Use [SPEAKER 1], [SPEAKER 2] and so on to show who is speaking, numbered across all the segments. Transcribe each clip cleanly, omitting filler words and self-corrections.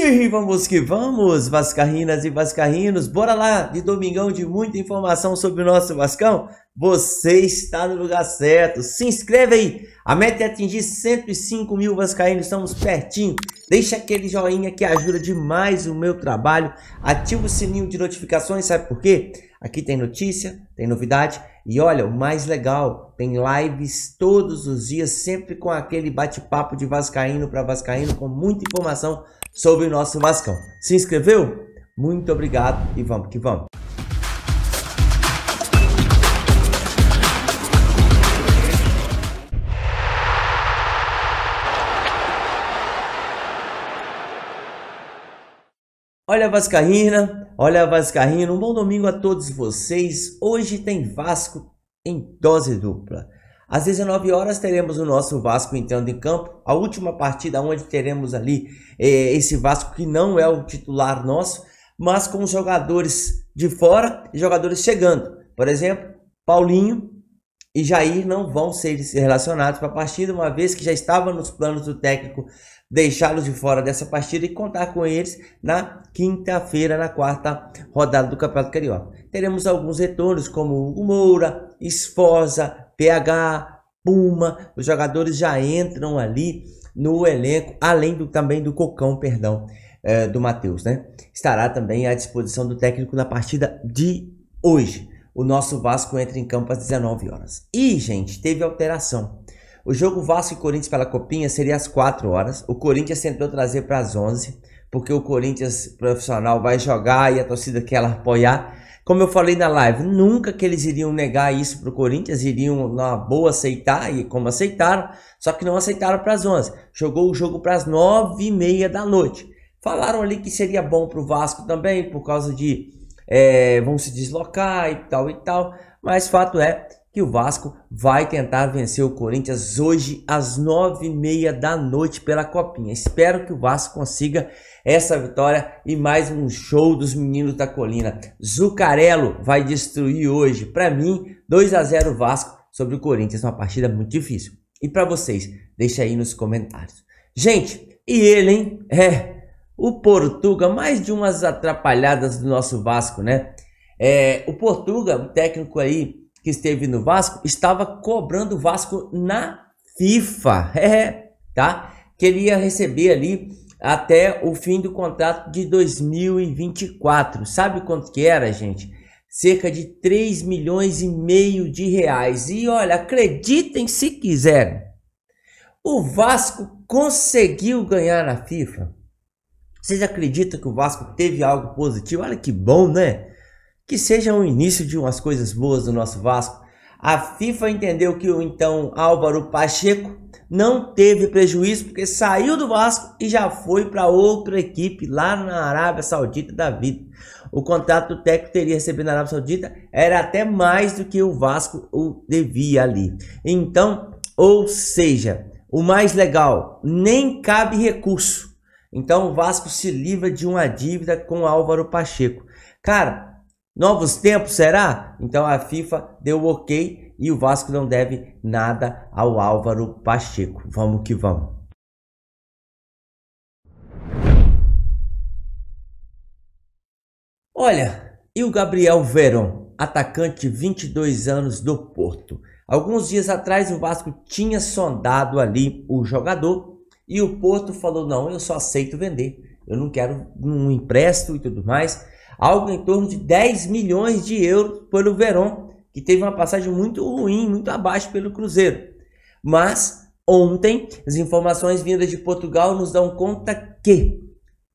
[SPEAKER 1] E vamos que vamos, vascaínas e vascaínos, bora lá de domingão de muita informação sobre o nosso Vascão? Você está no lugar certo, se inscreve aí, a meta é atingir 105 mil vascaínos, estamos pertinho, deixa aquele joinha que ajuda demais o meu trabalho, ativa o sininho de notificações, sabe por quê? Aqui tem notícia, tem novidade e olha, o mais legal, tem lives todos os dias, sempre com aquele bate-papo de vascaíno para vascaíno, com muita informação sobre o nosso Vascão. Se inscreveu? Muito obrigado e vamos que vamos. Olha Vascaína, um bom domingo a todos vocês. Hoje tem Vasco em dose dupla. Às 19 horas teremos o nosso Vasco entrando em campo, a última partida onde teremos ali esse Vasco que não é o titular nosso, mas com jogadores de fora e jogadores chegando. Por exemplo, Paulinho e Jair não vão ser relacionados para a partida, uma vez que já estava nos planos do técnico deixá-los de fora dessa partida e contar com eles na quinta-feira, na quarta rodada do Campeonato Carioca. Teremos alguns retornos como Hugo Moura, Esforza, PH, Puma, os jogadores já entram ali no elenco, além também do Cocão, do Matheus, né? Estará também à disposição do técnico na partida de hoje. O nosso Vasco entra em campo às 19 horas. E, gente, teve alteração. O jogo Vasco e Corinthians pela Copinha seria às 4 horas. O Corinthians tentou trazer para as 11, porque o Corinthians profissional vai jogar e a torcida quer apoiar. Como eu falei na live, nunca que eles iriam negar isso para o Corinthians, iriam na boa aceitar, e como aceitaram, só que não aceitaram para as 11. Jogou o jogo para as 9h30 da noite. Falaram ali que seria bom para o Vasco também, por causa de vão se deslocar e tal, mas fato é que o Vasco vai tentar vencer o Corinthians hoje às 9h30 da noite pela Copinha. Espero que o Vasco consiga essa vitória e mais um show dos meninos da Colina. Zucarello vai destruir hoje, para mim, 2-0 Vasco sobre o Corinthians, uma partida muito difícil. E para vocês, deixa aí nos comentários. Gente, e ele, hein? O Portuga, mais de umas atrapalhadas do nosso Vasco, né? O Portuga, o técnico aí, que esteve no Vasco, estava cobrando o Vasco na FIFA, tá? Queria receber ali até o fim do contrato de 2024. Sabe quanto que era, gente? Cerca de 3,5 milhões de reais. E olha, acreditem se quiserem, o Vasco conseguiu ganhar na FIFA. Vocês acreditam que o Vasco teve algo positivo? Olha que bom, né? Que seja o início de umas coisas boas do nosso Vasco. A FIFA entendeu que o então Álvaro Pacheco não teve prejuízo porque saiu do Vasco e já foi para outra equipe lá na Arábia Saudita da vida. O contrato do técnico teria recebido na Arábia Saudita era até mais do que o Vasco o devia ali. Então, ou seja, o mais legal, nem cabe recurso. Então o Vasco se livra de uma dívida com o Álvaro Pacheco. Cara, novos tempos, será? Então a FIFA deu o ok e o Vasco não deve nada ao Álvaro Pacheco. Vamos que vamos. Olha, e o Gabriel Veron, atacante de 22 anos do Porto. Alguns dias atrás o Vasco tinha sondado ali o jogador e o Porto falou, não, eu só aceito vender. Eu não quero um empréstimo e tudo mais. Algo em torno de 10 milhões de euros pelo Veron, que teve uma passagem muito ruim, muito abaixo pelo Cruzeiro. Mas ontem as informações vindas de Portugal nos dão conta que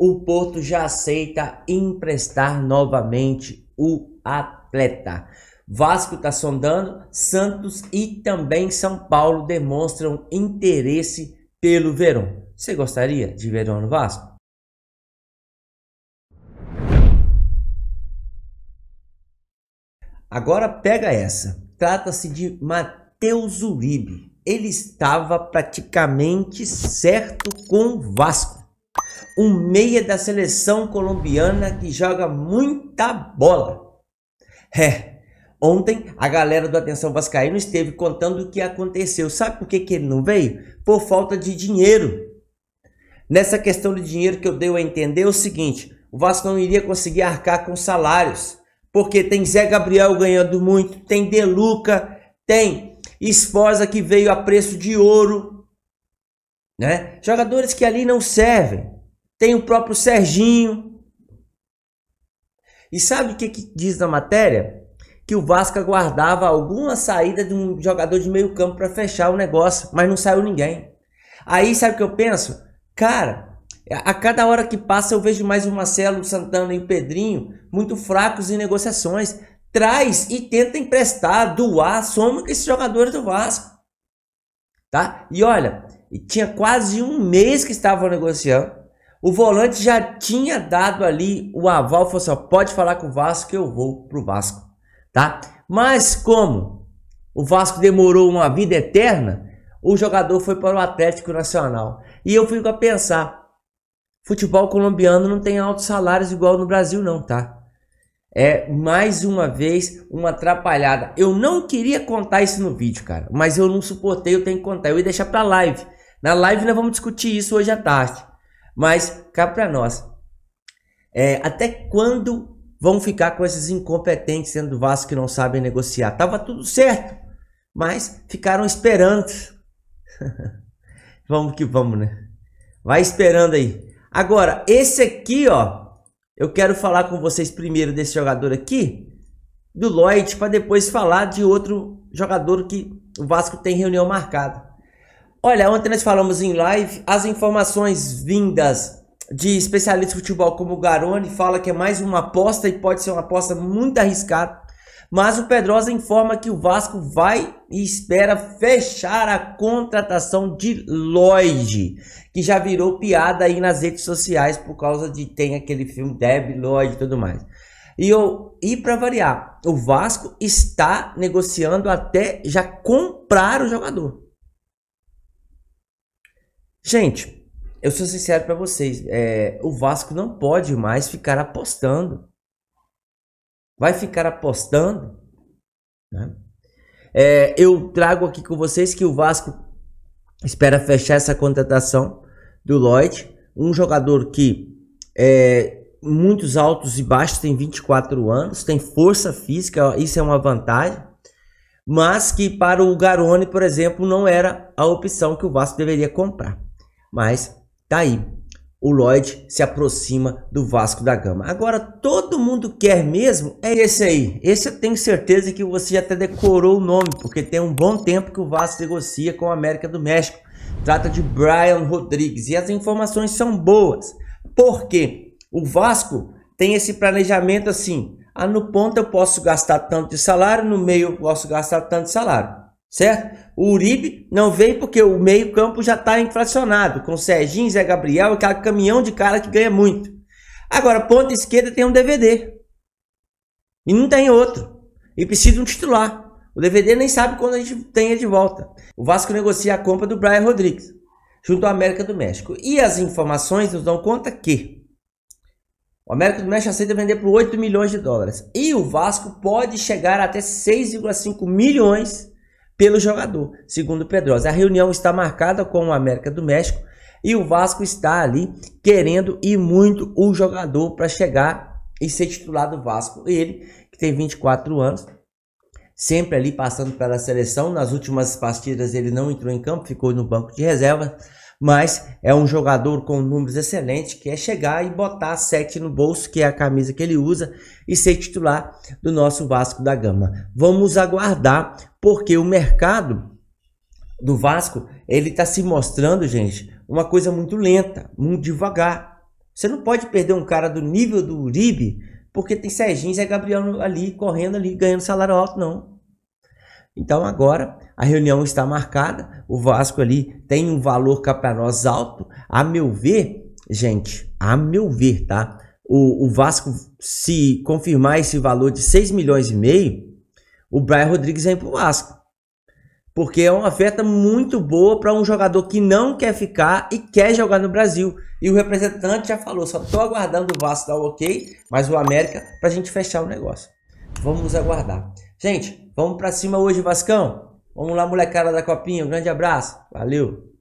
[SPEAKER 1] o Porto já aceita emprestar novamente o atleta. Vasco está sondando, Santos e também São Paulo demonstram interesse pelo Veron. Você gostaria de Veron no Vasco? Agora pega essa. Trata-se de Matheus Uribe. Ele estava praticamente certo com o Vasco. Um meia da seleção colombiana que joga muita bola. Ontem a galera do Atenção Vascaíno esteve contando o que aconteceu. Sabe por que ele não veio? Por falta de dinheiro. nessa questão de dinheiro que eu dei a entender é o seguinte: o Vasco não iria conseguir arcar com salários, porque tem Zé Gabriel ganhando muito, tem De Luca, tem Esforza que veio a preço de ouro, né? Jogadores que ali não servem. Tem o próprio Serginho. E sabe o que diz na matéria? Que o Vasco aguardava alguma saída de um jogador de meio campo para fechar o negócio, mas não saiu ninguém. Aí sabe o que eu penso? Cara, a cada hora que passa eu vejo mais o Marcelo, o Santana e o Pedrinho muito fracos em negociações. Traz e tenta emprestar, doar, soma com esses jogadores do Vasco. Tá? E olha, tinha quase um mês que estavam negociando. O volante já tinha dado ali o aval, falou assim, pode falar com o Vasco que eu vou pro Vasco. Tá? Mas como o Vasco demorou uma vida eterna, o jogador foi para o Atlético Nacional. E eu fico a pensar, futebol colombiano não tem altos salários igual no Brasil não, tá? É mais uma vez uma atrapalhada. Eu não queria contar isso no vídeo, cara, mas eu não suportei, eu tenho que contar. Eu ia deixar para live. Na live nós vamos discutir isso hoje à tarde. Mas cá para nós. Até quando vão ficar com esses incompetentes dentro do Vasco que não sabem negociar? Tava tudo certo, mas ficaram esperando. Vamos que vamos, né? Vai esperando aí. Agora, esse aqui, ó, eu quero falar com vocês primeiro desse jogador aqui, do Lloyd, para depois falar de outro jogador que o Vasco tem reunião marcada. Olha, ontem nós falamos em live, as informações vindas de especialistas de futebol como o Garoni fala que é mais uma aposta e pode ser uma aposta muito arriscada. Mas o Pedrosa informa que o Vasco vai e espera fechar a contratação de Lloyd, que já virou piada aí nas redes sociais por causa de tem aquele filme Debi Lloyd e tudo mais. E para variar, o Vasco está negociando até já comprar o jogador. Gente, eu sou sincero para vocês, o Vasco não pode mais ficar apostando. Vai ficar apostando, né? Eu trago aqui com vocês que o Vasco espera fechar essa contratação do Lloyd, um jogador que muitos altos e baixos, tem 24 anos, tem força física, isso é uma vantagem, mas que para o Garoni, por exemplo, não era a opção que o Vasco deveria comprar. Mas tá aí. O Lloyd se aproxima do Vasco da Gama. Agora, todo mundo quer mesmo é esse aí. Esse eu tenho certeza que você até decorou o nome, porque tem um bom tempo que o Vasco negocia com a América do México. Trata de Brian Rodrigues. E as informações são boas. Porque o Vasco tem esse planejamento assim. No ponto eu posso gastar tanto de salário, no meio eu posso gastar tanto de salário. Certo? O Uribe não veio porque o meio campo já está inflacionado, com Serginho, Zé Gabriel, aquele caminhão de cara que ganha muito. Agora, ponta esquerda tem um DVD. E não tem outro. E precisa de um titular. O DVD nem sabe quando a gente tem ele de volta. O Vasco negocia a compra do Brian Rodrigues, junto à América do México. E as informações nos dão conta que o América do México aceita vender por 8 milhões de dólares. E o Vasco pode chegar até 6,5 milhões pelo jogador, segundo o Pedrosa. A reunião está marcada com o América do México e o Vasco está ali querendo ir muito o jogador para chegar e ser titular do Vasco. Ele, que tem 24 anos, sempre ali passando pela seleção. Nas últimas partidas ele não entrou em campo, ficou no banco de reserva, mas é um jogador com números excelentes, que é chegar e botar 7 no bolso, que é a camisa que ele usa, e ser titular do nosso Vasco da Gama. Vamos aguardar, porque o mercado do Vasco, ele está se mostrando, gente, uma coisa muito lenta, muito devagar. Você não pode perder um cara do nível do Uribe, porque tem Serginho e Zé Gabriel ali, correndo ali, ganhando salário alto, não. Então agora a reunião está marcada, o Vasco ali tem um valor cá para nós alto. A meu ver, gente, a meu ver, tá? O Vasco, se confirmar esse valor de 6 milhões e meio, o Brian Rodrigues vem para o Vasco. Porque é uma oferta muito boa para um jogador que não quer ficar e quer jogar no Brasil. E o representante já falou, só estou aguardando o Vasco dar o ok, mas o América, para a gente fechar o negócio. Vamos aguardar. Gente, vamos para cima hoje, Vascão. Vamos lá, molecada da Copinha. Um grande abraço. Valeu.